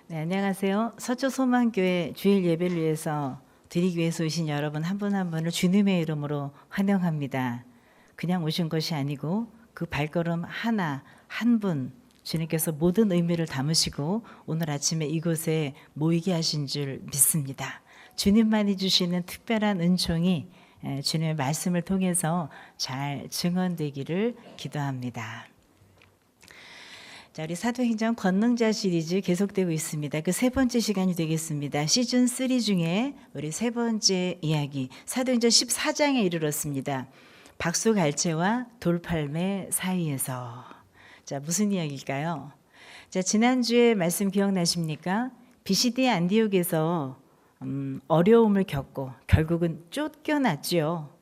네, 안녕하세요. 서초 소망교회 주일 예배를 위해서 드리기 위해서 오신 여러분 한 분 한 분을 주님의 이름으로 환영합니다. 그냥 오신 것이 아니고 그 발걸음 하나 한 분 주님께서 모든 의미를 담으시고 오늘 아침에 이곳에 모이게 하신 줄 믿습니다. 주님만이 주시는 특별한 은총이 주님의 말씀을 통해서 잘 증언되기를 기도합니다. 자, 우리 사도행전 권능자 시리즈 계속되고 있습니다. 그 세 번째 시간이 되겠습니다. 시즌 3 중에 우리 세 번째 이야기, 사도행전 14장에 이르렀습니다. 박수갈채와 돌팔매 사이에서. 자, 무슨 이야기일까요? 자, 지난주에 말씀 기억나십니까? 비시디 안디옥에서 어려움을 겪고 결국은 쫓겨났죠.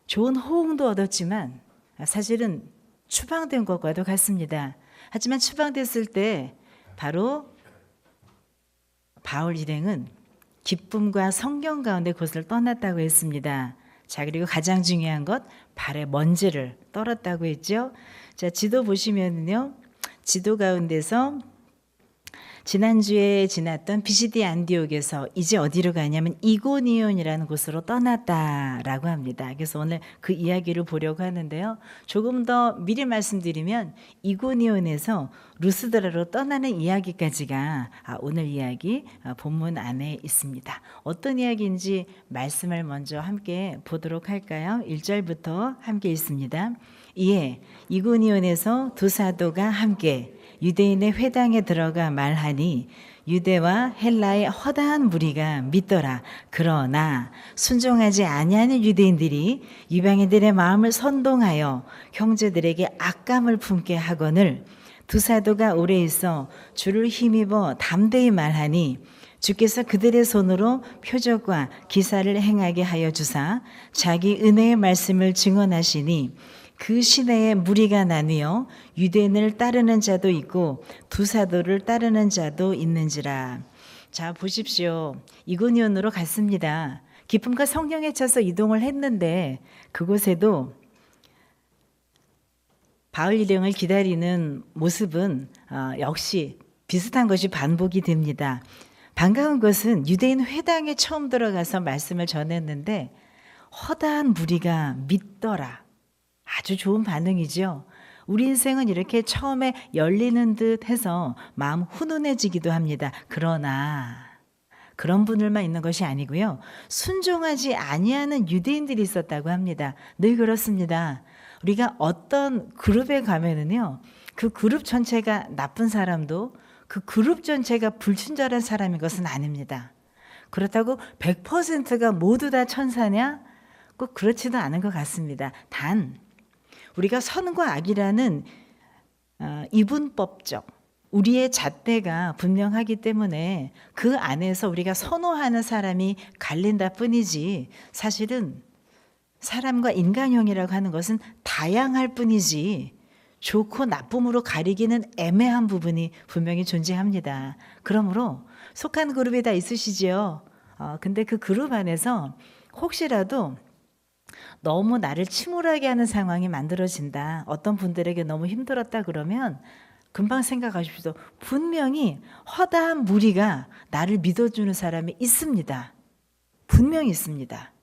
좋은 호응도 얻었지만 사실은 추방된 것과도 같습니다. 하지만 추방됐을 때 바로 바울 일행은 기쁨과 성경 가운데 곳을 떠났다고 했습니다. 자, 그리고 가장 중요한 것 발에 먼지를 떨었다고 했죠. 자, 지도 보시면요, 지도 가운데서 지난주에 지났던 비시디 안디옥에서 이제 어디로 가냐면 이고니온이라는 곳으로 떠났다라고 합니다. 그래서 오늘 그 이야기를 보려고 하는데요. 조금 더 미리 말씀드리면 이고니온에서 루스드라로 떠나는 이야기까지가 오늘 이야기 본문 안에 있습니다. 어떤 이야기인지 말씀을 먼저 함께 보도록 할까요? 1절부터 함께 있습니다. 이에 이고니온에서 두 사도가 함께 유대인의 회당에 들어가 말하니 유대와 헬라의 허다한 무리가 믿더라. 그러나 순종하지 아니하는 유대인들이 이방인들의 마음을 선동하여 형제들에게 악감을 품게 하거늘 두 사도가 오래 있어 주를 힘입어 담대히 말하니 주께서 그들의 손으로 표적과 기사를 행하게 하여 주사 자기 은혜의 말씀을 증언하시니 그 시내에 무리가 나뉘어 유대인을 따르는 자도 있고 두 사도를 따르는 자도 있는지라. 자, 보십시오. 이고니온으로 갔습니다. 기쁨과 성령에 차서 이동을 했는데 그곳에도 바울 일행을 기다리는 모습은 역시 비슷한 것이 반복이 됩니다. 반가운 것은 유대인 회당에 처음 들어가서 말씀을 전했는데 허다한 무리가 믿더라. 아주 좋은 반응이죠. 우리 인생은 이렇게 처음에 열리는 듯 해서 마음 훈훈해지기도 합니다. 그러나 그런 분들만 있는 것이 아니고요. 순종하지 아니하는 유대인들이 있었다고 합니다. 늘 그렇습니다. 우리가 어떤 그룹에 가면은요. 그 그룹 전체가 나쁜 사람도 그 그룹 전체가 불친절한 사람인 것은 아닙니다. 그렇다고 100%가 모두 다 천사냐? 꼭 그렇지도 않은 것 같습니다. 단 우리가 선과 악이라는 이분법적 우리의 잣대가 분명하기 때문에 그 안에서 우리가 선호하는 사람이 갈린다 뿐이지 사실은 사람과 인간형이라고 하는 것은 다양할 뿐이지 좋고 나쁨으로 가리기는 애매한 부분이 분명히 존재합니다. 그러므로 속한 그룹이 다 있으시지요. 근데 그 그룹 안에서 혹시라도 너무 나를 침울하게 하는 상황이 만들어진다. 어떤 분들에게 너무 힘들었다 그러면 금방 생각하십시오. 분명히 허다한 무리가 나를 믿어주는 사람이 있습니다. 분명히 있습니다.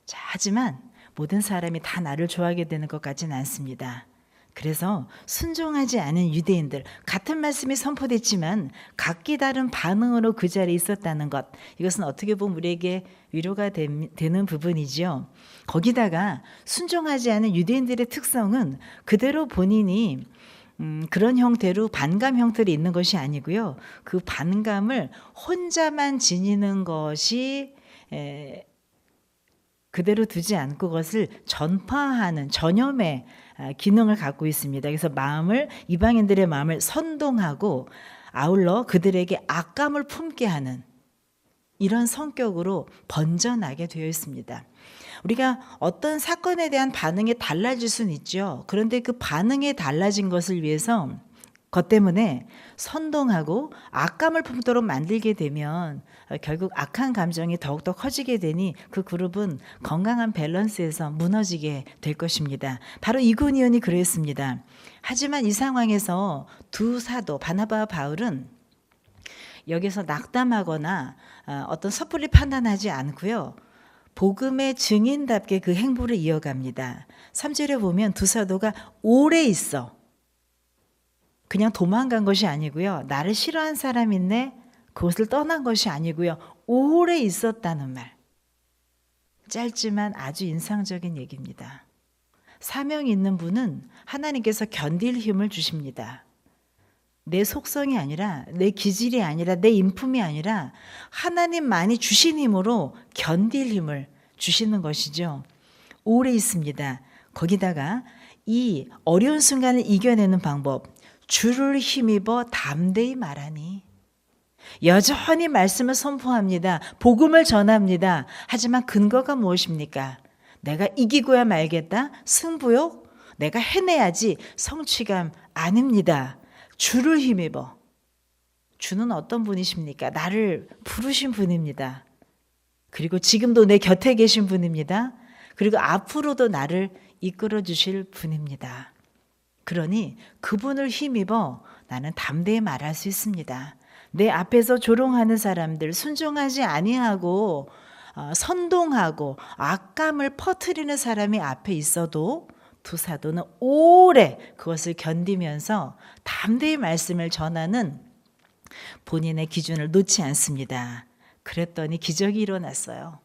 자, 하지만 모든 사람이 다 나를 좋아하게 되는 것 같지는 않습니다. 그래서 순종하지 않은 유대인들, 같은 말씀이 선포됐지만 각기 다른 반응으로 그 자리에 있었다는 것, 이것은 어떻게 보면 우리에게 위로가 되는 부분이죠. 거기다가 순종하지 않은 유대인들의 특성은 그대로 본인이 그런 형태로 반감 형태로 있는 것이 아니고요. 그 반감을 혼자만 지니는 것이 그대로 두지 않고 그것을 전파하는 전염의 기능을 갖고 있습니다. 그래서 이방인들의 마음을 선동하고 아울러 그들에게 악감을 품게 하는 이런 성격으로 번져나게 되어 있습니다. 우리가 어떤 사건에 대한 반응이 달라질 수는 있죠. 그런데 그 반응이 달라진 것을 위해서 것 때문에 선동하고 악감을 품도록 만들게 되면 결국 악한 감정이 더욱더 커지게 되니 그 그룹은 건강한 밸런스에서 무너지게 될 것입니다. 바로 이고니온이 그랬습니다. 하지만 이 상황에서 두 사도 바나바와 바울은 여기서 낙담하거나 어떤 섣불리 판단하지 않고요. 복음의 증인답게 그 행보를 이어갑니다. 3절에 보면 두 사도가 오래 있어. 그냥 도망간 것이 아니고요. 나를 싫어한 사람 있네. 그곳을 떠난 것이 아니고요. 오래 있었다는 말. 짧지만 아주 인상적인 얘기입니다. 사명이 있는 분은 하나님께서 견딜 힘을 주십니다. 내 속성이 아니라, 내 기질이 아니라, 내 인품이 아니라 하나님만이 주신 힘으로 견딜 힘을 주시는 것이죠. 오래 있습니다. 거기다가 이 어려운 순간을 이겨내는 방법, 주를 힘입어 담대히 말하니. 여전히 말씀을 선포합니다. 복음을 전합니다. 하지만 근거가 무엇입니까? 내가 이기고야 말겠다? 승부욕? 내가 해내야지? 성취감 아닙니다. 주를 힘입어. 주는 어떤 분이십니까? 나를 부르신 분입니다. 그리고 지금도 내 곁에 계신 분입니다. 그리고 앞으로도 나를 이끌어 주실 분입니다. 그러니 그분을 힘입어 나는 담대히 말할 수 있습니다. 내 앞에서 조롱하는 사람들, 순종하지 아니하고 선동하고 악감을 퍼뜨리는 사람이 앞에 있어도 두 사도는 오래 그것을 견디면서 담대히 말씀을 전하는 본인의 기준을 놓지 않습니다. 그랬더니 기적이 일어났어요.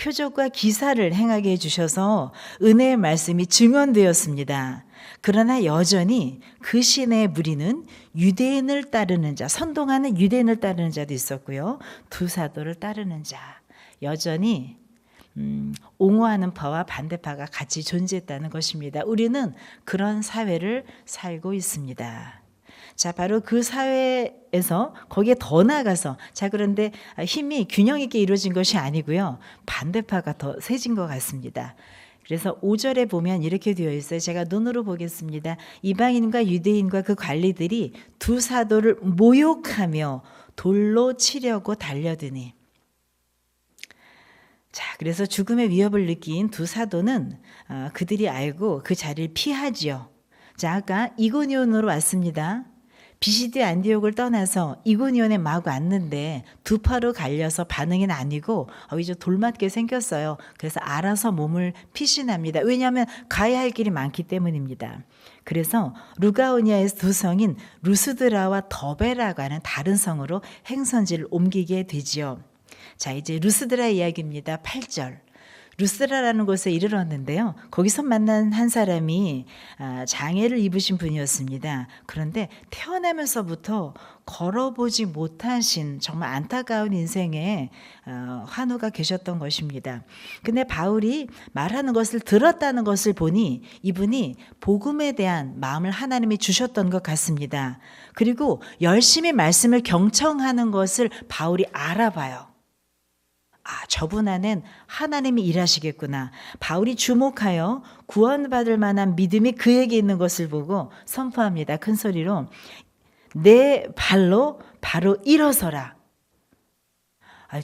표적과 기사를 행하게 해주셔서 은혜의 말씀이 증언되었습니다. 그러나 여전히 그 신의 무리는 유대인을 따르는 자, 선동하는 유대인을 따르는 자도 있었고요. 두 사도를 따르는 자, 여전히 옹호하는 파와 반대파가 같이 존재했다는 것입니다. 우리는 그런 사회를 살고 있습니다. 자, 바로 그 사회에서 거기에 더 나아가서, 자, 그런데 힘이 균형 있게 이루어진 것이 아니고요. 반대파가 더 세진 것 같습니다. 그래서 5절에 보면 이렇게 되어 있어요. 제가 눈으로 보겠습니다. 이방인과 유대인과 그 관리들이 두 사도를 모욕하며 돌로 치려고 달려드니. 자, 그래서 죽음의 위협을 느낀 두 사도는 그들이 알고 그 자리를 피하지요. 자, 아까 이고니온으로 왔습니다. 비시드 안디옥을 떠나서 이고니온에 막 왔는데 두 파로 갈려서 반응은 아니고 이제 돌맞게 생겼어요. 그래서 알아서 몸을 피신합니다. 왜냐하면 가야 할 길이 많기 때문입니다. 그래서 루가오니아에서 두 성인 루스드라와 더베라고 하는 다른 성으로 행선지를 옮기게 되지요. 자, 이제 루스드라 이야기입니다. 8절. 루스드라라는 곳에 이르렀는데요. 거기서 만난 한 사람이 장애를 입으신 분이었습니다. 그런데 태어나면서부터 걸어보지 못하신 정말 안타까운 인생에 환우가 계셨던 것입니다. 근데 바울이 말하는 것을 들었다는 것을 보니 이분이 복음에 대한 마음을 하나님이 주셨던 것 같습니다. 그리고 열심히 말씀을 경청하는 것을 바울이 알아봐요. 저분 안엔 하나님이 일하시겠구나. 바울이 주목하여 구원받을 만한 믿음이 그에게 있는 것을 보고 선포합니다. 큰 소리로 내 발로 바로 일어서라.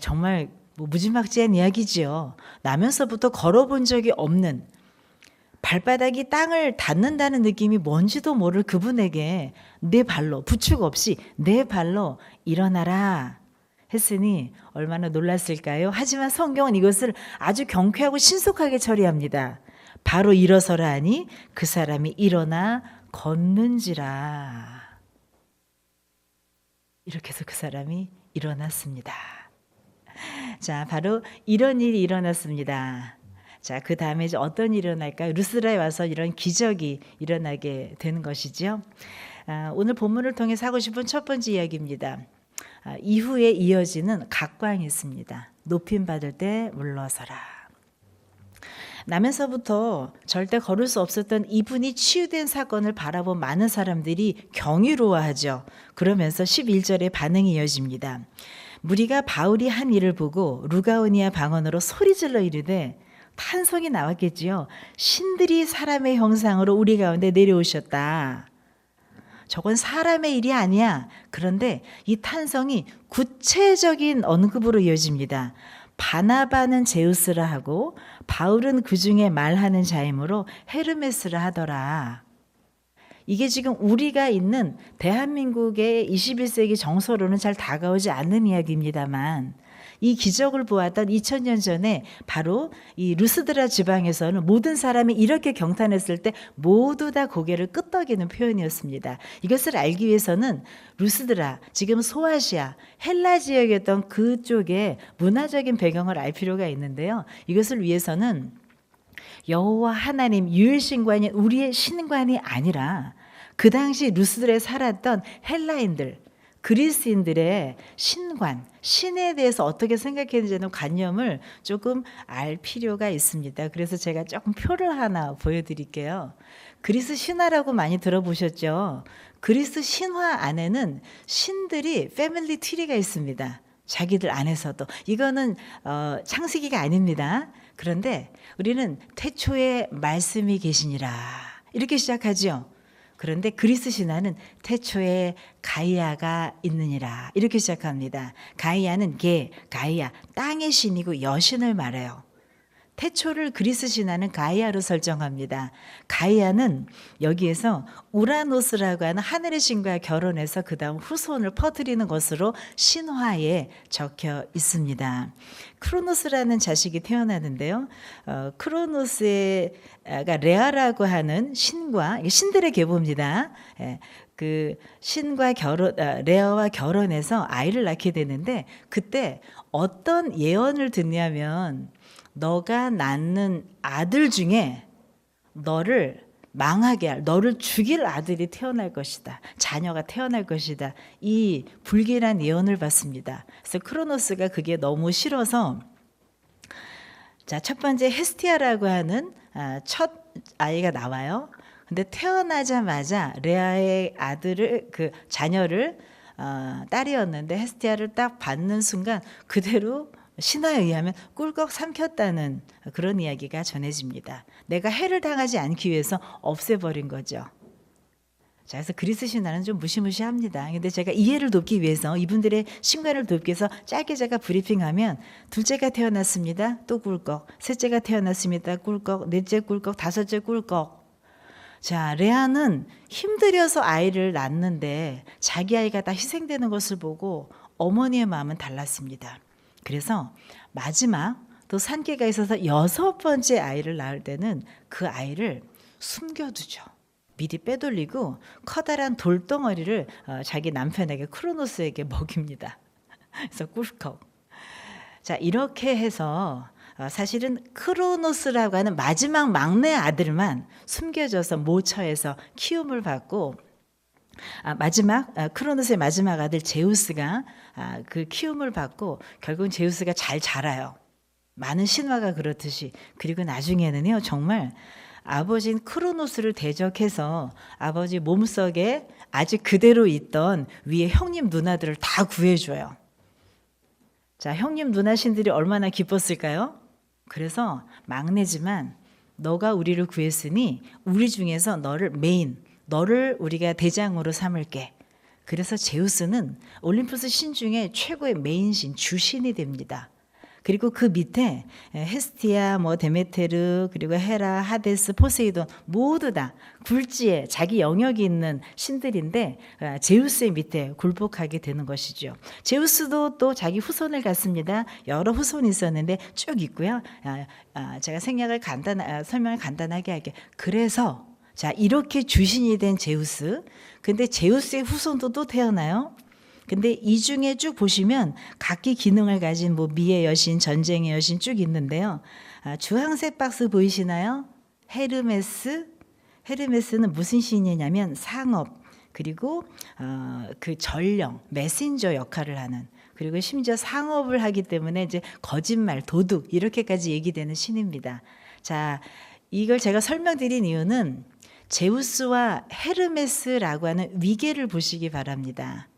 정말 무지막지한 이야기지요. 나면서부터 걸어본 적이 없는, 발바닥이 땅을 닿는다는 느낌이 뭔지도 모를 그분에게 내 발로, 부축 없이 내 발로 일어나라 했으니 얼마나 놀랐을까요? 하지만 성경은 이것을 아주 경쾌하고 신속하게 처리합니다. 바로 일어서라 하니 그 사람이 일어나 걷는지라. 이렇게 해서 그 사람이 일어났습니다. 자, 바로 이런 일이 일어났습니다. 자, 그 다음에 이제 어떤 일이 일어날까요? 루스드라에 와서 이런 기적이 일어나게 되는 것이죠. 오늘 본문을 통해서 하고 싶은 첫 번째 이야기입니다. 이후에 이어지는 각광이 있습니다. 높임 받을 때 물러서라. 나면서부터 절대 걸을 수 없었던 이분이 치유된 사건을 바라본 많은 사람들이 경이로워하죠. 그러면서 11절에 반응이 이어집니다. 무리가 바울이 한 일을 보고 루가오니아 방언으로 소리질러 이르되, 탄성이 나왔겠지요. 신들이 사람의 형상으로 우리 가운데 내려오셨다. 저건 사람의 일이 아니야. 그런데 이 탄성이 구체적인 언급으로 이어집니다. 바나바는 제우스라 하고 바울은 그 중에 말하는 자이므로 헤르메스라 하더라. 이게 지금 우리가 있는 대한민국의 21세기 정서로는 잘 다가오지 않는 이야기입니다만 이 기적을 보았던 2000년 전에 바로 이 루스드라 지방에서는 모든 사람이 이렇게 경탄했을 때 모두 다 고개를 끄덕이는 표현이었습니다. 이것을 알기 위해서는 루스드라, 지금 소아시아, 헬라 지역이었던 그쪽의 문화적인 배경을 알 필요가 있는데요. 이것을 위해서는 여호와 하나님 유일신관이 우리의 신관이 아니라 그 당시 루스드라에 살았던 헬라인들, 그리스인들의 신관, 신에 대해서 어떻게 생각했는지는 관념을 조금 알 필요가 있습니다. 그래서 제가 조금 표를 하나 보여드릴게요. 그리스 신화라고 많이 들어보셨죠? 그리스 신화 안에는 신들이 패밀리 트리가 있습니다. 자기들 안에서도. 이거는 창세기가 아닙니다. 그런데 우리는 태초에 말씀이 계시니라 이렇게 시작하죠. 그런데 그리스 신화는 태초에 가이아가 있느니라 이렇게 시작합니다. 가이아는 가이아 땅의 신이고 여신을 말해요. 태초를 그리스 신화는 가이아로 설정합니다. 가이아는 여기에서 우라노스라고 하는 하늘의 신과 결혼해서 그 다음 후손을 퍼뜨리는 것으로 신화에 적혀 있습니다. 크로노스라는 자식이 태어나는데요. 크로노스가 레아라고 하는 신과 신들의 계보입니다. 그 신과 레아와 결혼해서 아이를 낳게 되는데 그때 어떤 예언을 듣냐면 너가 낳는 아들 중에 너를 망하게 할, 너를 죽일 아들이 태어날 것이다. 자녀가 태어날 것이다. 이 불길한 예언을 받습니다. 그래서 크로노스가 그게 너무 싫어서 자, 첫 번째 헤스티아라고 하는 첫 아이가 나와요. 근데 태어나자마자 레아의 아들을 그 자녀를 딸이었는데 헤스티아를 딱 받는 순간 그대로 신화에 의하면 꿀꺽 삼켰다는 그런 이야기가 전해집니다. 내가 해를 당하지 않기 위해서 없애버린 거죠. 자, 그래서 그리스 신화는 좀 무시무시합니다. 근데 제가 이해를 돕기 위해서 이분들의 신관을 돕기 위해서 짧게 제가 브리핑하면 둘째가 태어났습니다. 또 꿀꺽. 셋째가 태어났습니다. 꿀꺽. 넷째 꿀꺽. 다섯째 꿀꺽. 자, 레아는 힘들여서 아이를 낳는데 자기 아이가 다 희생되는 것을 보고 어머니의 마음은 달랐습니다. 그래서 마지막 또 산계가 있어서 6번째 아이를 낳을 때는 그 아이를 숨겨두죠. 미리 빼돌리고 커다란 돌덩어리를 자기 남편에게 크로노스에게 먹입니다. 그래서 꿀꺽. 자, 이렇게 해서 사실은 크로노스라고 하는 마지막 막내 아들만 숨겨져서 모처에서 키움을 받고 크로노스의 마지막 아들 제우스가 그 키움을 받고 결국은 제우스가 잘 자라요. 많은 신화가 그렇듯이. 그리고 나중에는요 정말 아버지인 크로노스를 대적해서 아버지 몸속에 아직 그대로 있던 위에 형님 누나들을 다 구해줘요. 자, 형님 누나 신들이 얼마나 기뻤을까요? 그래서 막내지만 너가 우리를 구했으니 우리 중에서 너를 우리가 대장으로 삼을게. 그래서 제우스는 올림푸스 신 중에 최고의 메인신, 주신이 됩니다. 그리고 그 밑에 헤스티아, 데메테르, 그리고 헤라, 하데스, 포세이돈 모두 다 굴지에 자기 영역이 있는 신들인데 제우스의 밑에 굴복하게 되는 것이죠. 제우스도 또 자기 후손을 갖습니다. 여러 후손이 있었는데 쭉 있고요. 제가 설명을 간단하게 할게요. 그래서 자, 이렇게 주신이 된 제우스. 근데 제우스의 후손도 또 태어나요. 근데 이 중에 쭉 보시면 각기 기능을 가진 미의 여신, 전쟁의 여신 쭉 있는데요. 주황색 박스 보이시나요? 헤르메스는 무슨 신이냐면 상업, 그리고 그 전령, 메신저 역할을 하는, 그리고 심지어 상업을 하기 때문에 이제 거짓말, 도둑 이렇게까지 얘기되는 신입니다. 자, 이걸 제가 설명드린 이유는 제우스와 헤르메스라고 하는 위계를 보시기 바랍니다.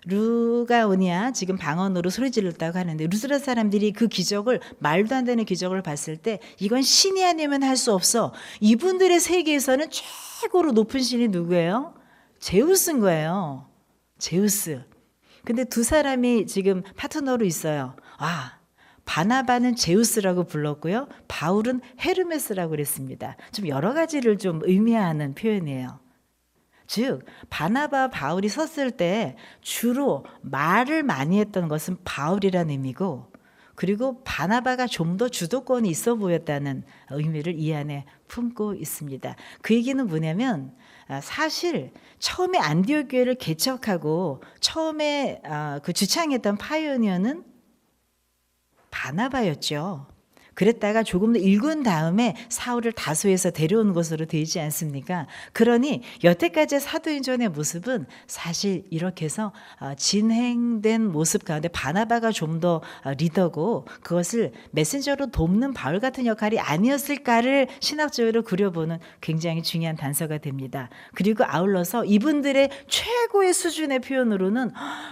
루가오니아 지금 방언으로 소리 질렀다고 하는데 루스라 사람들이 그 기적을 말도 안 되는 기적을 봤을 때 이건 신이 아니면 할 수 없어. 이분들의 세계에서는 최고로 높은 신이 누구예요? 제우스인 거예요. 제우스. 근데 두 사람이 지금 파트너로 있어요. 바나바는 제우스라고 불렀고요. 바울은 헤르메스라고 그랬습니다. 좀 여러 가지를 좀 의미하는 표현이에요. 즉 바나바 바울이 섰을 때 주로 말을 많이 했던 것은 바울이라는 의미고, 그리고 바나바가 좀 더 주도권이 있어 보였다는 의미를 이 안에 품고 있습니다. 그 얘기는 뭐냐면 사실 처음에 안디옥 교회를 개척하고 처음에 그 주창했던 파이오니어는 바나바였죠. 그랬다가 조금 더 일군 다음에 사울을 다소에서 데려온 것으로 되지 않습니까? 그러니 여태까지의 사도행전의 모습은 사실 이렇게 해서 진행된 모습 가운데 바나바가 좀 더 리더고 그것을 메신저로 돕는 바울 같은 역할이 아니었을까를 신학적으로 그려보는 굉장히 중요한 단서가 됩니다. 그리고 아울러서 이분들의 최고의 수준의 표현으로는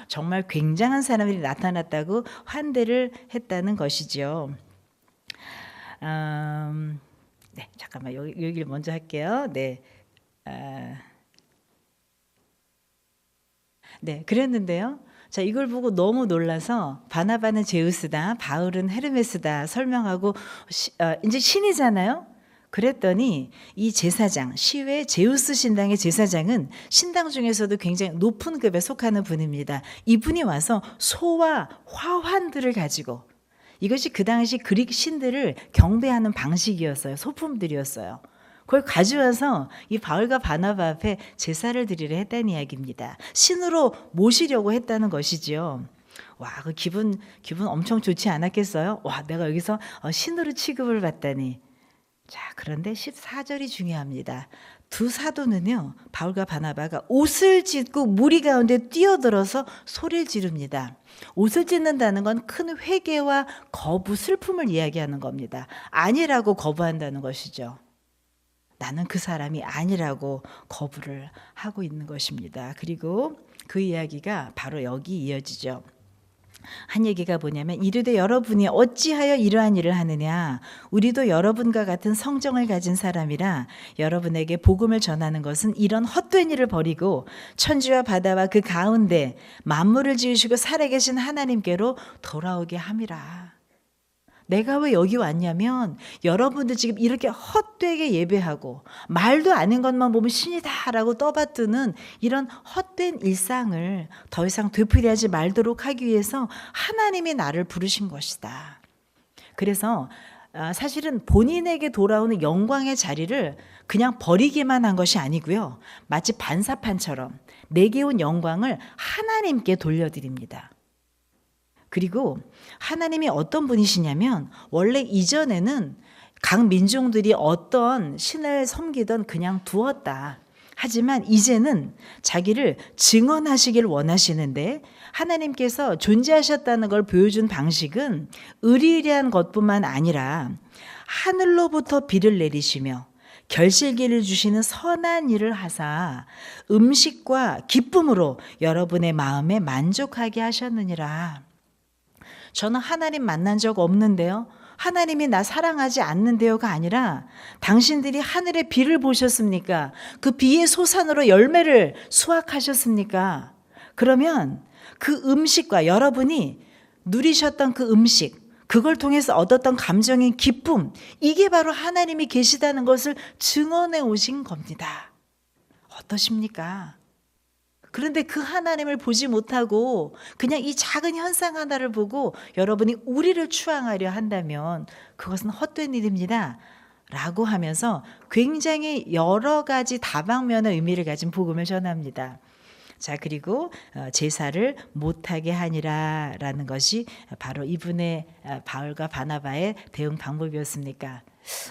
정말 굉장한 사람들이 나타났다고 환대를 했다는 것이죠. 네, 잠깐만 여기를 먼저 할게요. 네, 네, 그랬는데요. 자, 이걸 보고 너무 놀라서 바나바는 제우스다, 바울은 헤르메스다 설명하고 이제 신이잖아요. 그랬더니 이 제사장, 시외 제우스 신당의 제사장은 신당 중에서도 굉장히 높은 급에 속하는 분입니다. 이분이 와서 소와 화환들을 가지고, 이것이 그 당시 그릭 신들을 경배하는 방식이었어요. 소품들이었어요. 그걸 가져와서 이 바울과 바나바 앞에 제사를 드리려 했다는 이야기입니다. 신으로 모시려고 했다는 것이지요. 와, 그 기분 엄청 좋지 않았겠어요? 와, 내가 여기서 신으로 취급을 받다니. 자, 그런데 14절이 중요합니다. 두 사도는요, 바울과 바나바가 옷을 찢고 무리 가운데 뛰어들어서 소리를 지릅니다. 옷을 찢는다는 건 큰 회개와 거부, 슬픔을 이야기하는 겁니다. 아니라고 거부한다는 것이죠. 나는 그 사람이 아니라고 거부를 하고 있는 것입니다. 그리고 그 이야기가 바로 여기 이어지죠. 한 얘기가 뭐냐면, 이르되 여러분이 어찌하여 이러한 일을 하느냐, 우리도 여러분과 같은 성정을 가진 사람이라 여러분에게 복음을 전하는 것은 이런 헛된 일을 버리고 천지와 바다와 그 가운데 만물을 지으시고 살아계신 하나님께로 돌아오게 함이라. 내가 왜 여기 왔냐면 여러분들 지금 이렇게 헛되게 예배하고 말도 아닌 것만 보면 신이다라고 떠받드는 이런 헛된 일상을 더 이상 되풀이하지 말도록 하기 위해서 하나님이 나를 부르신 것이다. 그래서 사실은 본인에게 돌아오는 영광의 자리를 그냥 버리기만 한 것이 아니고요. 마치 반사판처럼 내게 온 영광을 하나님께 돌려드립니다. 그리고 하나님이 어떤 분이시냐면, 원래 이전에는 각 민족들이 어떤 신을 섬기던 그냥 두었다. 하지만 이제는 자기를 증언하시길 원하시는데, 하나님께서 존재하셨다는 걸 보여준 방식은 의리의리한 것뿐만 아니라 하늘로부터 비를 내리시며 결실기를 주시는 선한 일을 하사 음식과 기쁨으로 여러분의 마음에 만족하게 하셨느니라. 저는 하나님 만난 적 없는데요, 하나님이 나 사랑하지 않는데요가 아니라, 당신들이 하늘의 비를 보셨습니까? 그 비의 소산으로 열매를 수확하셨습니까? 그러면 그 음식과 여러분이 누리셨던 그 음식, 그걸 통해서 얻었던 감정인 기쁨, 이게 바로 하나님이 계시다는 것을 증언해 오신 겁니다. 어떠십니까? 그런데 그 하나님을 보지 못하고 그냥 이 작은 현상 하나를 보고 여러분이 우리를 추앙하려 한다면 그것은 헛된 일입니다 라고 하면서 굉장히 여러 가지 다방면의 의미를 가진 복음을 전합니다. 자, 그리고 제사를 못하게 하니라 라는 것이 바로 이분의 바울과 바나바의 대응 방법이었습니까?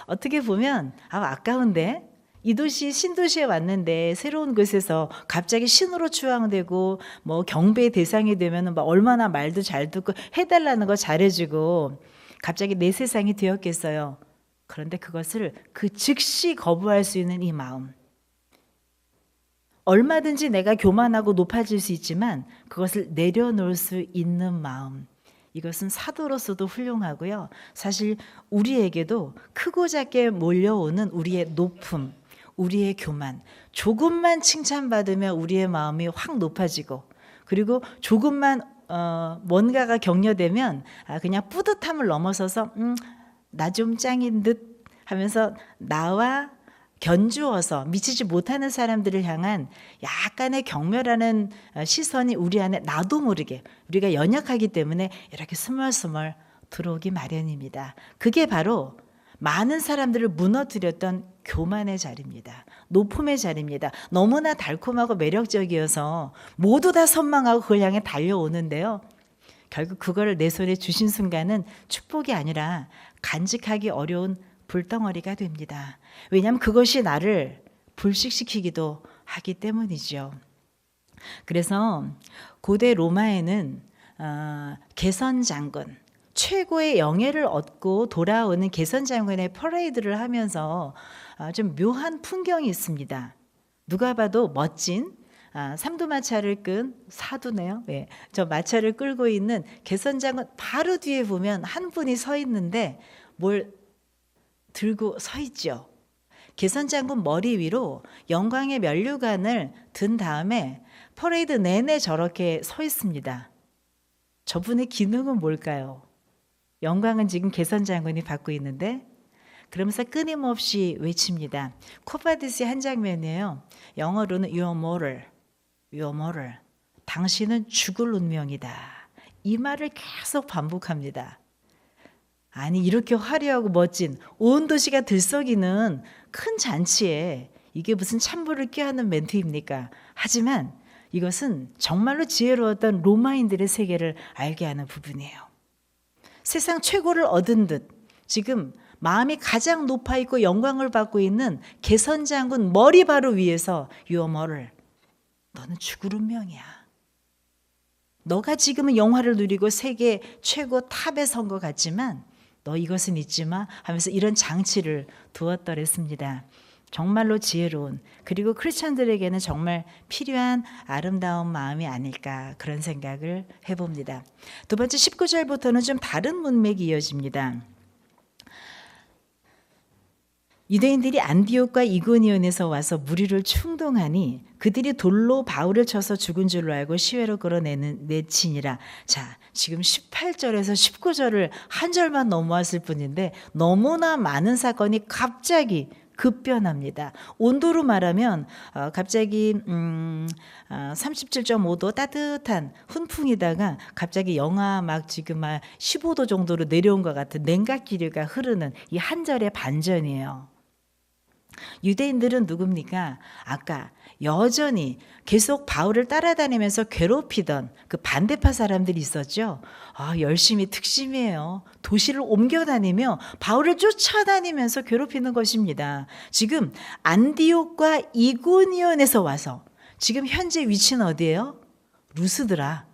어떻게 보면 아까운데, 이 도시 신도시에 왔는데 새로운 곳에서 갑자기 신으로 추앙되고 뭐 경배의 대상이 되면 막 얼마나 말도 잘 듣고 해달라는 거 잘해주고 갑자기 내 세상이 되었겠어요. 그런데 그것을 그 즉시 거부할 수 있는 이 마음, 얼마든지 내가 교만하고 높아질 수 있지만 그것을 내려놓을 수 있는 마음, 이것은 사도로서도 훌륭하고요. 사실 우리에게도 크고 작게 몰려오는 우리의 높음, 우리의 교만, 조금만 칭찬받으면 우리의 마음이 확 높아지고, 그리고 조금만 뭔가가 격려되면 그냥 뿌듯함을 넘어서서 나 좀 짱인 듯 하면서 나와 견주어서 미치지 못하는 사람들을 향한 약간의 경멸하는 시선이 우리 안에 나도 모르게 우리가 연약하기 때문에 이렇게 스멀스멀 들어오기 마련입니다. 그게 바로 많은 사람들을 무너뜨렸던 교만의 자리입니다. 높음의 자리입니다. 너무나 달콤하고 매력적이어서 모두 다 선망하고 그걸 향해 달려오는데요. 결국 그거를 내 손에 주신 순간은 축복이 아니라 간직하기 어려운 불덩어리가 됩니다. 왜냐하면 그것이 나를 불식시키기도 하기 때문이죠. 그래서 고대 로마에는 개선장군, 최고의 영예를 얻고 돌아오는 개선장군의 퍼레이드를 하면서 좀 묘한 풍경이 있습니다. 누가 봐도 멋진 삼두마차를 끈 사두네요. 네, 저 마차를 끌고 있는 개선장군 바로 뒤에 보면 한 분이 서 있는데 뭘 들고 서 있죠. 개선장군 머리 위로 영광의 면류관을 든 다음에 퍼레이드 내내 저렇게 서 있습니다. 저분의 기능은 뭘까요? 영광은 지금 개선장군이 받고 있는데 그러면서 끊임없이 외칩니다. 코바디스의 한 장면이에요. 영어로는 You're mortal, You're mortal. 당신은 죽을 운명이다. 이 말을 계속 반복합니다. 아니 이렇게 화려하고 멋진 온 도시가 들썩이는 큰 잔치에 이게 무슨 찬물을 꾀하는 멘트입니까? 하지만 이것은 정말로 지혜로웠던 로마인들의 세계를 알게 하는 부분이에요. 세상 최고를 얻은 듯 지금 마음이 가장 높아 있고 영광을 받고 있는 개선장군 머리 바로 위에서 유어머를 너는 죽을 운명이야. 너가 지금은 영화를 누리고 세계 최고 탑에 선 것 같지만 너 이것은 잊지 마 하면서 이런 장치를 두었더랬습니다. 정말로 지혜로운 그리고 크리스천들에게는 정말 필요한 아름다운 마음이 아닐까 그런 생각을 해봅니다. 두 번째 19절부터는 좀 다른 문맥이 이어집니다. 유대인들이 안디옥과 이고니온에서 와서 무리를 충동하니 그들이 돌로 바울을 쳐서 죽은 줄로 알고 시외로 끌어내치니라. 자, 지금 18절에서 19절을 한 절만 넘어왔을 뿐인데 너무나 많은 사건이 갑자기 급변합니다. 온도로 말하면 갑자기 37.5도 따뜻한 훈풍이다가 갑자기 영하 막 지금 막 15도 정도로 내려온 것 같은 냉각기류가 흐르는 이 한 절의 반전이에요. 유대인들은 누굽니까? 아까 여전히 계속 바울을 따라다니면서 괴롭히던 그 반대파 사람들이 있었죠. 열심히 특심이에요. 도시를 옮겨다니며 바울을 쫓아다니면서 괴롭히는 것입니다. 지금 안디옥과 이고니온에서 와서 지금 현재 위치는 어디예요? 루스드라.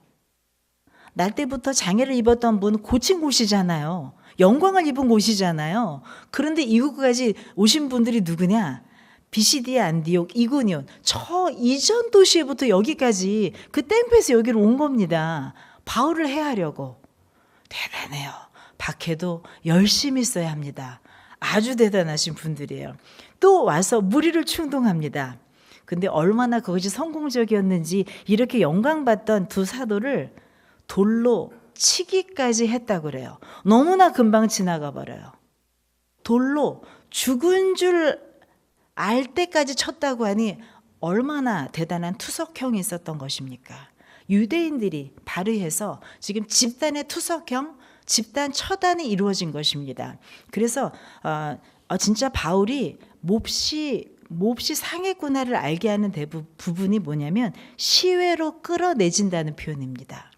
날 때부터 장애를 입었던 분 고친 곳이잖아요. 영광을 입은 곳이잖아요. 그런데 이곳까지 오신 분들이 누구냐? 비시디아 안디옥, 이고니온. 저 이전 도시에부터 여기까지 그 댐프에서 여기로 온 겁니다. 바울을 해하려고. 대단해요. 박해도 열심히 써야 합니다. 아주 대단하신 분들이에요. 또 와서 무리를 충동합니다. 근데 얼마나 그것이 성공적이었는지 이렇게 영광받던 두 사도를 돌로 치기까지 했다고 그래요. 너무나 금방 지나가 버려요. 돌로 죽은 줄 알 때까지 쳤다고 하니 얼마나 대단한 투석형이 있었던 것입니까? 유대인들이 발의해서 지금 집단의 투석형, 집단 처단이 이루어진 것입니다. 그래서 진짜 바울이 몹시 상했구나를 알게 하는 부분이 뭐냐면 시외로 끌어내진다는 표현입니다.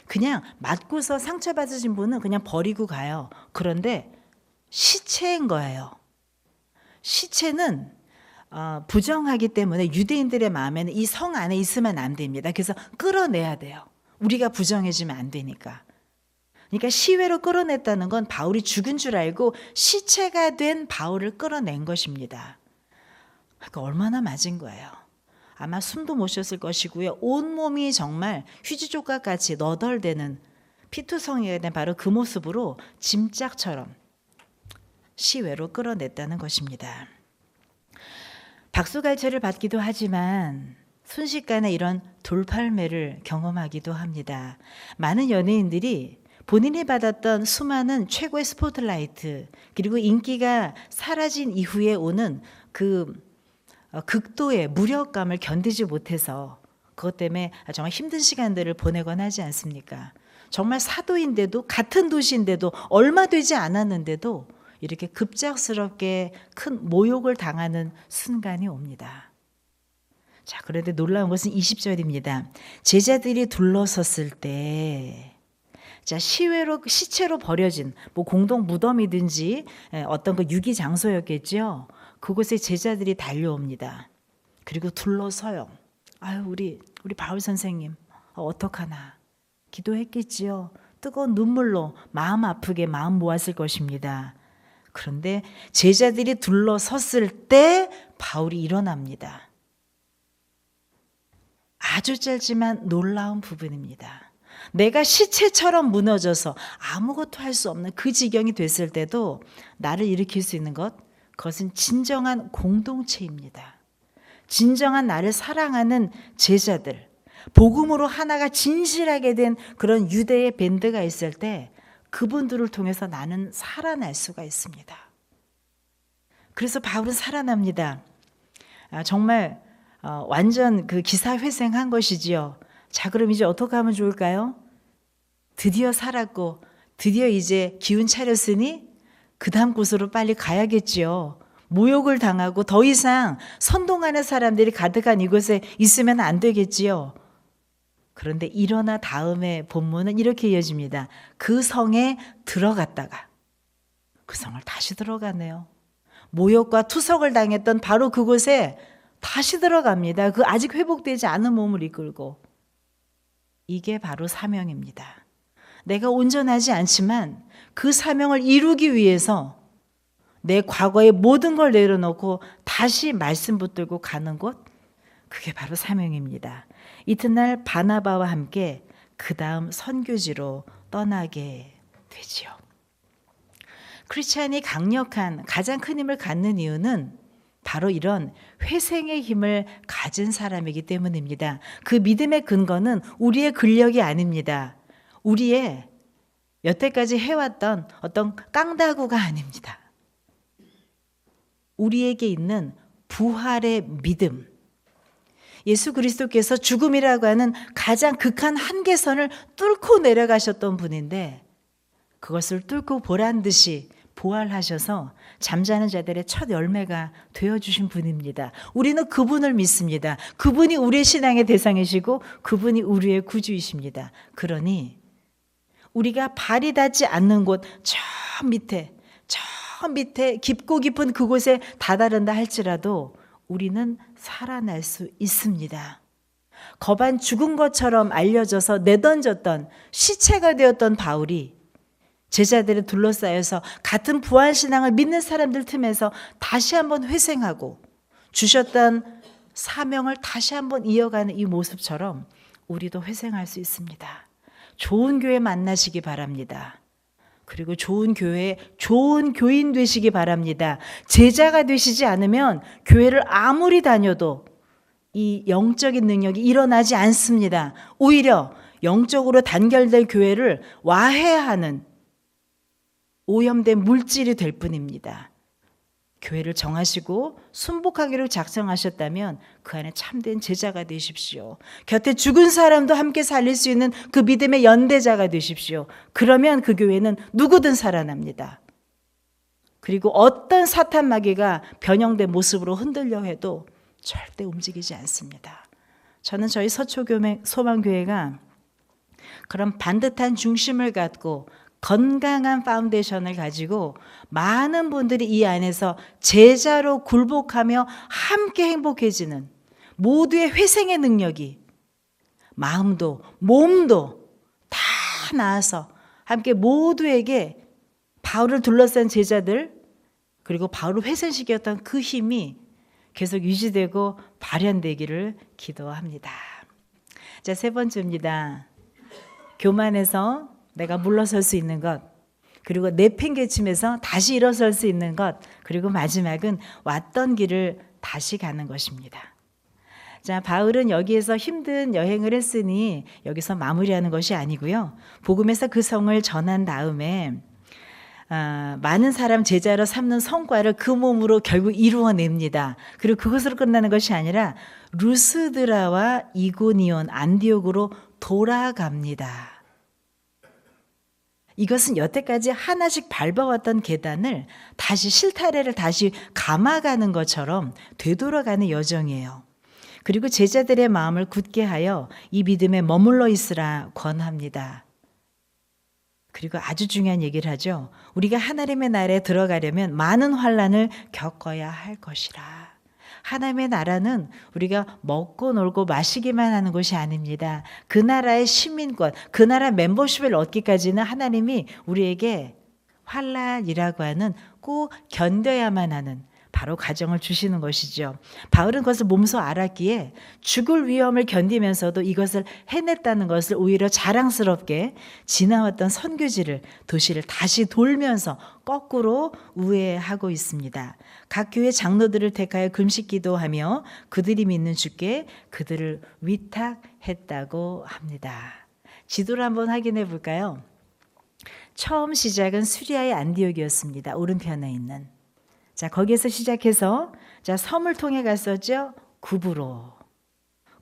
그냥 맞고서 상처받으신 분은 그냥 버리고 가요. 그런데 시체인 거예요. 시체는 부정하기 때문에 유대인들의 마음에는 이 성 안에 있으면 안 됩니다. 그래서 끌어내야 돼요. 우리가 부정해지면 안 되니까. 그러니까 시외로 끌어냈다는 건 바울이 죽은 줄 알고 시체가 된 바울을 끌어낸 것입니다. 그러니까 얼마나 맞은 거예요. 아마 숨도 못 쉬었을 것이고요. 온몸이 정말 휴지조각같이 너덜대는 피투성이가 된 바로 그 모습으로 짐짝처럼 시외로 끌어냈다는 것입니다. 박수갈채를 받기도 하지만 순식간에 이런 돌팔매를 경험하기도 합니다. 많은 연예인들이 본인이 받았던 수많은 최고의 스포트라이트 그리고 인기가 사라진 이후에 오는 그 극도의 무력감을 견디지 못해서 그것 때문에 정말 힘든 시간들을 보내곤 하지 않습니까? 정말 사도인데도 같은 도시인데도 얼마 되지 않았는데도 이렇게 급작스럽게 큰 모욕을 당하는 순간이 옵니다. 자, 그런데 놀라운 것은 20절입니다. 제자들이 둘러섰을 때, 자, 시체로 버려진 뭐 공동 무덤이든지 어떤 그 유기 장소였겠죠. 그곳에 제자들이 달려옵니다. 그리고 둘러서요. 아유, 우리 바울 선생님 어떡하나 기도했겠지요. 뜨거운 눈물로 마음 아프게 마음 모았을 것입니다. 그런데 제자들이 둘러섰을 때 바울이 일어납니다. 아주 짧지만 놀라운 부분입니다. 내가 시체처럼 무너져서 아무것도 할 수 없는 그 지경이 됐을 때도 나를 일으킬 수 있는 것, 그것은 진정한 공동체입니다. 진정한 나를 사랑하는 제자들, 복음으로 하나가 진실하게 된 그런 유대의 밴드가 있을 때 그분들을 통해서 나는 살아날 수가 있습니다. 그래서 바울은 살아납니다. 정말 완전 그 기사회생한 것이지요. 자, 그럼 이제 어떻게 하면 좋을까요? 드디어 살았고 드디어 이제 기운 차렸으니 그 다음 곳으로 빨리 가야겠지요. 모욕을 당하고 더 이상 선동하는 사람들이 가득한 이곳에 있으면 안 되겠지요. 그런데 일어나 다음에 본문은 이렇게 이어집니다. 그 성에 들어갔다가 그 성을 다시 들어가네요. 모욕과 투석을 당했던 바로 그곳에 다시 들어갑니다. 그 아직 회복되지 않은 몸을 이끌고. 이게 바로 사명입니다. 내가 온전하지 않지만 그 사명을 이루기 위해서 내 과거의 모든 걸 내려놓고 다시 말씀 붙들고 가는 곳, 그게 바로 사명입니다. 이튿날 바나바와 함께 그 다음 선교지로 떠나게 되지요. 크리스찬이 강력한 가장 큰 힘을 갖는 이유는 바로 이런 회생의 힘을 가진 사람이기 때문입니다. 그 믿음의 근거는 우리의 근력이 아닙니다. 우리의 여태까지 해왔던 어떤 깡다구가 아닙니다. 우리에게 있는 부활의 믿음. 예수 그리스도께서 죽음이라고 하는 가장 극한 한계선을 뚫고 내려가셨던 분인데 그것을 뚫고 보란 듯이 부활하셔서 잠자는 자들의 첫 열매가 되어주신 분입니다. 우리는 그분을 믿습니다. 그분이 우리의 신앙의 대상이시고 그분이 우리의 구주이십니다. 그러니 우리가 발이 닿지 않는 곳 저 밑에 깊고 깊은 그곳에 다다른다 할지라도 우리는 살아날 수 있습니다. 거반 죽은 것처럼 알려져서 내던졌던 시체가 되었던 바울이 제자들에 둘러싸여서 같은 부활신앙을 믿는 사람들 틈에서 다시 한번 회생하고 주셨던 사명을 다시 한번 이어가는 이 모습처럼 우리도 회생할 수 있습니다. 좋은 교회 만나시기 바랍니다. 그리고 좋은 교회에 좋은 교인 되시기 바랍니다. 제자가 되시지 않으면 교회를 아무리 다녀도 이 영적인 능력이 일어나지 않습니다. 오히려 영적으로 단결될 교회를 와해하는 오염된 물질이 될 뿐입니다. 교회를 정하시고 순복하기로 작정하셨다면 그 안에 참된 제자가 되십시오. 곁에 죽은 사람도 함께 살릴 수 있는 그 믿음의 연대자가 되십시오. 그러면 그 교회는 누구든 살아납니다. 그리고 어떤 사탄 마귀가 변형된 모습으로 흔들려 해도 절대 움직이지 않습니다. 저는 저희 소망교회가 그런 반듯한 중심을 갖고 건강한 파운데이션을 가지고 많은 분들이 이 안에서 제자로 굴복하며 함께 행복해지는 모두의 회생의 능력이 마음도 몸도 다 나아서 함께 모두에게 바울을 둘러싼 제자들 그리고 바울을 회생시켰던 그 힘이 계속 유지되고 발현되기를 기도합니다. 자, 세 번째입니다. 교만에서 내가 물러설 수 있는 것, 그리고 내팽개침에서 다시 일어설 수 있는 것, 그리고 마지막은 왔던 길을 다시 가는 것입니다. 자, 바울은 여기에서 힘든 여행을 했으니 여기서 마무리하는 것이 아니고요. 복음에서 그 성을 전한 다음에 많은 사람 제자로 삼는 성과를 그 몸으로 결국 이루어냅니다. 그리고 그것으로 끝나는 것이 아니라 루스드라와 이고니온, 안디옥으로 돌아갑니다. 이것은 여태까지 하나씩 밟아왔던 계단을 다시 실타래를 다시 감아가는 것처럼 되돌아가는 여정이에요. 그리고 제자들의 마음을 굳게 하여 이 믿음에 머물러 있으라 권합니다. 그리고 아주 중요한 얘기를 하죠. 우리가 하나님의 나라에 들어가려면 많은 환난을 겪어야 할 것이라. 하나님의 나라는 우리가 먹고 놀고 마시기만 하는 것이 아닙니다. 그 나라의 시민권, 그 나라 멤버십을 얻기까지는 하나님이 우리에게 환난이라고 하는 꼭 견뎌야만 하는 바로 가정을 주시는 것이죠. 바울은 그것을 몸소 알았기에 죽을 위험을 견디면서도 이것을 해냈다는 것을 오히려 자랑스럽게 지나왔던 선교지를 도시를 다시 돌면서 거꾸로 우회하고 있습니다. 각 교회 장로들을 택하여 금식 기도하며 그들이 믿는 주께 그들을 위탁했다고 합니다. 지도를 한번 확인해 볼까요? 처음 시작은 수리아의 안디옥이었습니다. 오른편에 있는. 자, 거기에서 시작해서 자, 섬을 통해 갔었죠.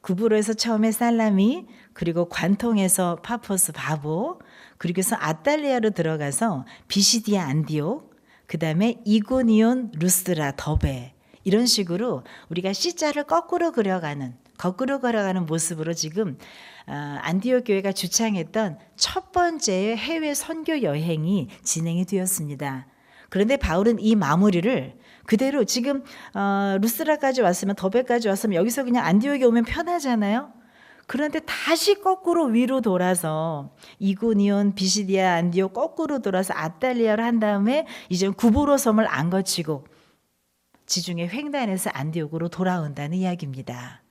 구브로에서 처음에 살라미, 그리고 관통해서 파포스 바보, 그리고서 아탈리아로 들어가서 비시디아 안디옥, 그 다음에 이고니온 루스드라 더베, 이런 식으로 우리가 C자를 거꾸로 걸어가는 모습으로 지금 안디옥 교회가 주창했던 첫 번째의 해외 선교 여행이 진행이 되었습니다. 그런데 바울은 이 마무리를 그대로 지금 루스드라까지 왔으면 더베까지 왔으면 여기서 그냥 안디옥에 오면 편하잖아요. 그런데 다시 거꾸로 위로 돌아서 이고니온, 비시디아, 안디옥 거꾸로 돌아서 아탈리아를 한 다음에 이제 구브로 섬을 안 거치고 지중해 횡단해서 안디옥으로 돌아온다는 이야기입니다.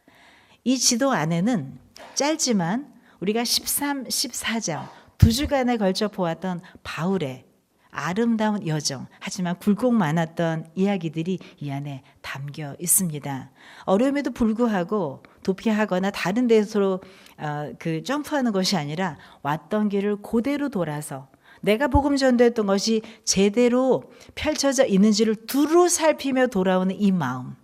이 지도 안에는 짧지만 우리가 13, 14장 2주간에 걸쳐 보았던 바울의 아름다운 여정, 하지만 굴곡 많았던 이야기들이 이 안에 담겨 있습니다. 어려움에도 불구하고 도피하거나 다른 데서 점프하는 것이 아니라 왔던 길을 그대로 돌아서 내가 복음 전도했던 것이 제대로 펼쳐져 있는지를 두루 살피며 돌아오는 이 마음.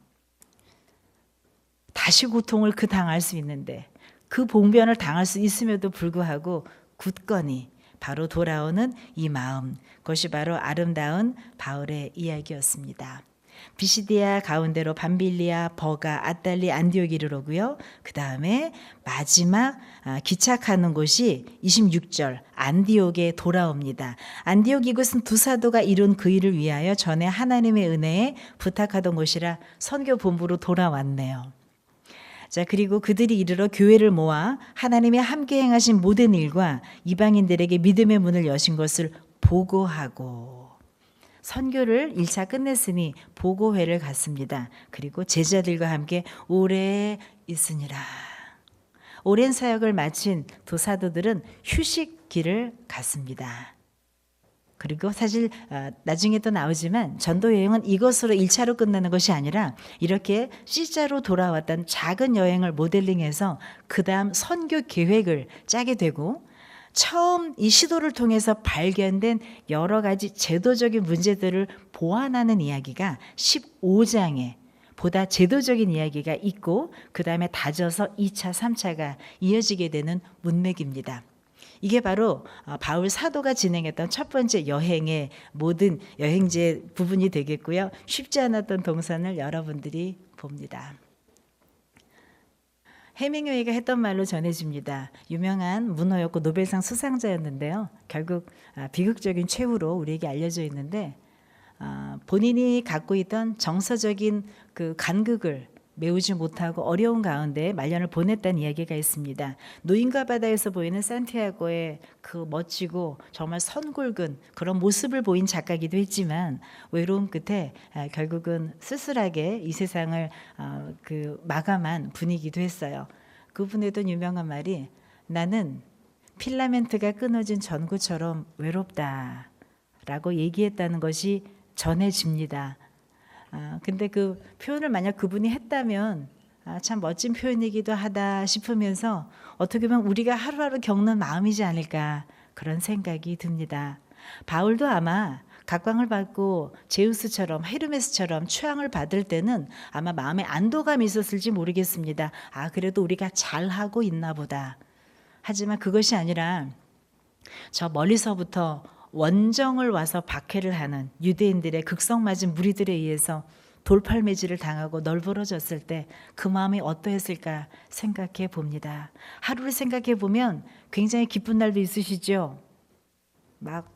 다시 고통을 당할 수 있는데 그 봉변을 당할 수 있음에도 불구하고 굳건히 바로 돌아오는 이 마음, 그것이 바로 아름다운 바울의 이야기였습니다. 비시디아 가운데로 밤빌리아, 버가, 아탈리, 안디옥 이르러고요. 그 다음에 마지막 기착하는 곳이 26절 안디옥에 돌아옵니다. 안디옥 이곳은 두 사도가 이룬 그 일을 위하여 전에 하나님의 은혜에 부탁하던 곳이라 선교 본부로 돌아왔네요. 자, 그리고 그들이 이르러 교회를 모아 하나님이 함께 행하신 모든 일과 이방인들에게 믿음의 문을 여신 것을 보고하고 선교를 1차 끝냈으니 보고회를 갔습니다. 그리고 제자들과 함께 오래 있으니라. 오랜 사역을 마친 두 사도들은 휴식기를 갔습니다. 그리고 사실 나중에 또 나오지만 전도 여행은 이것으로 1차로 끝나는 것이 아니라 이렇게 C자로 돌아왔던 작은 여행을 모델링해서 그 다음 선교 계획을 짜게 되고 처음 이 시도를 통해서 발견된 여러 가지 제도적인 문제들을 보완하는 이야기가 15장에 보다 제도적인 이야기가 있고 그 다음에 다져서 2차, 3차가 이어지게 되는 문맥입니다. 이게 바로 바울 사도가 진행했던 첫 번째 여행의 모든 여행지의 부분이 되겠고요. 쉽지 않았던 동선을 여러분들이 봅니다. 해밍웨이가 했던 말로 전해집니다. 유명한 문어였고 노벨상 수상자였는데요. 결국 비극적인 최후로 우리에게 알려져 있는데 본인이 갖고 있던 정서적인 그 간극을 메우지 못하고 어려운 가운데 말년을 보냈다는 이야기가 있습니다. 노인과 바다에서 보이는 산티아고의 그 멋지고 정말 선굵은 그런 모습을 보인 작가이기도 했지만 외로움 끝에 결국은 쓸쓸하게 이 세상을 마감한 분이기도 했어요. 그분의 또 유명한 말이 나는 필라멘트가 끊어진 전구처럼 외롭다라고 얘기했다는 것이 전해집니다. 근데 그 표현을 만약 그분이 했다면 참 멋진 표현이기도 하다 싶으면서 어떻게 보면 우리가 하루하루 겪는 마음이지 않을까 그런 생각이 듭니다. 바울도 아마 각광을 받고 제우스처럼 헤르메스처럼 추앙을 받을 때는 아마 마음에 안도감이 있었을지 모르겠습니다. 그래도 우리가 잘하고 있나 보다. 하지만 그것이 아니라 저 멀리서부터 원정을 와서 박해를 하는 유대인들의 극성맞은 무리들에 의해서 돌팔매질을 당하고 널브러졌을 때 그 마음이 어떠했을까 생각해 봅니다. 하루를 생각해 보면 굉장히 기쁜 날도 있으시죠. 막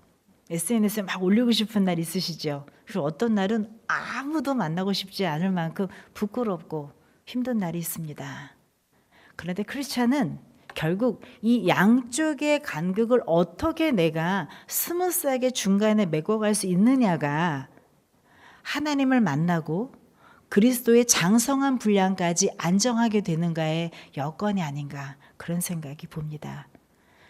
SNS에 막 올리고 싶은 날 있으시죠. 그리고 어떤 날은 아무도 만나고 싶지 않을 만큼 부끄럽고 힘든 날이 있습니다. 그런데 크리스찬은 결국 이 양쪽의 간극을 어떻게 내가 스무스하게 중간에 메꿔갈 수 있느냐가 하나님을 만나고 그리스도의 장성한 분량까지 안정하게 되는가의 여건이 아닌가 그런 생각이 봅니다.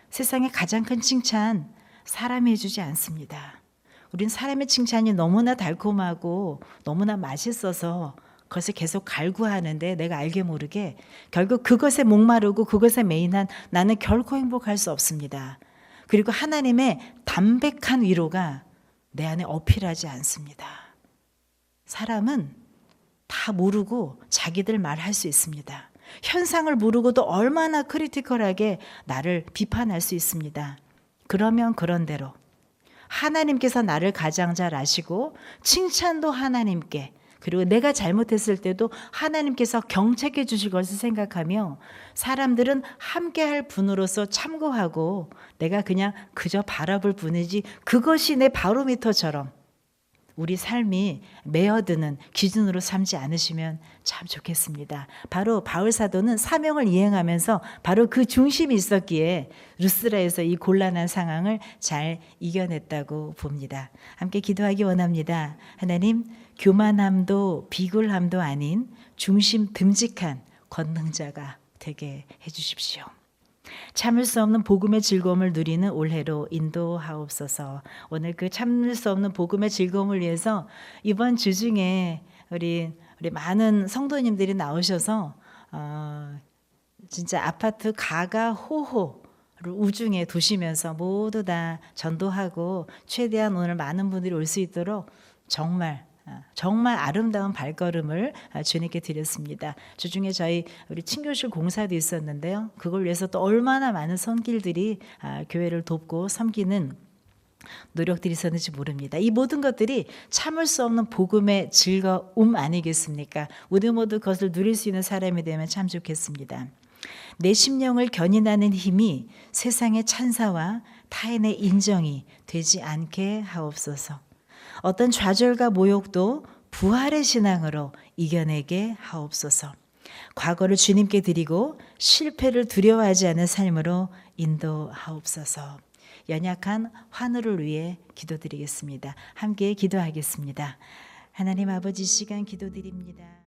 세상의 가장 큰 칭찬 사람이 해주지 않습니다. 우린 사람의 칭찬이 너무나 달콤하고 너무나 맛있어서 그것을 계속 갈구하는데 내가 알게 모르게 결국 그것에 목마르고 그것에 매인한 나는 결코 행복할 수 없습니다. 그리고 하나님의 담백한 위로가 내 안에 어필하지 않습니다. 사람은 다 모르고 자기들 말할 수 있습니다. 현상을 모르고도 얼마나 크리티컬하게 나를 비판할 수 있습니다. 그러면 그런 대로 하나님께서 나를 가장 잘 아시고 칭찬도 하나님께 그리고 내가 잘못했을 때도 하나님께서 경책해 주실 것을 생각하며 사람들은 함께할 분으로서 참고하고 내가 그냥 그저 바라볼 뿐이지 그것이 내 바로미터처럼 우리 삶이 매어드는 기준으로 삼지 않으시면 참 좋겠습니다. 바로 바울 사도는 사명을 이행하면서 바로 그 중심이 있었기에 루스라에서 이 곤란한 상황을 잘 이겨냈다고 봅니다. 함께 기도하기 원합니다. 하나님, 교만함도 비굴함도 아닌 중심 듬직한 권능자가 되게 해주십시오. 참을 수 없는 복음의 즐거움을 누리는 올해로 인도하옵소서. 오늘 그 참을 수 없는 복음의 즐거움을 위해서 이번 주 중에 우리 많은 성도님들이 나오셔서 진짜 아파트 가가 호호를 우중에 두시면서 모두 다 전도하고 최대한 오늘 많은 분들이 올 수 있도록 정말 아름다운 발걸음을 주님께 드렸습니다. 주중에 우리 친교실 공사도 있었는데요. 그걸 위해서 또 얼마나 많은 손길들이 교회를 돕고 섬기는 노력들이 있었는지 모릅니다. 이 모든 것들이 참을 수 없는 복음의 즐거움 아니겠습니까? 우리 모두 그것을 누릴 수 있는 사람이 되면 참 좋겠습니다. 내 심령을 견인하는 힘이 세상의 찬사와 타인의 인정이 되지 않게 하옵소서. 어떤 좌절과 모욕도 부활의 신앙으로 이겨내게 하옵소서. 과거를 주님께 드리고 실패를 두려워하지 않는 삶으로 인도하옵소서. 연약한 환우를 위해 기도드리겠습니다. 함께 기도하겠습니다. 하나님 아버지 시간 기도드립니다.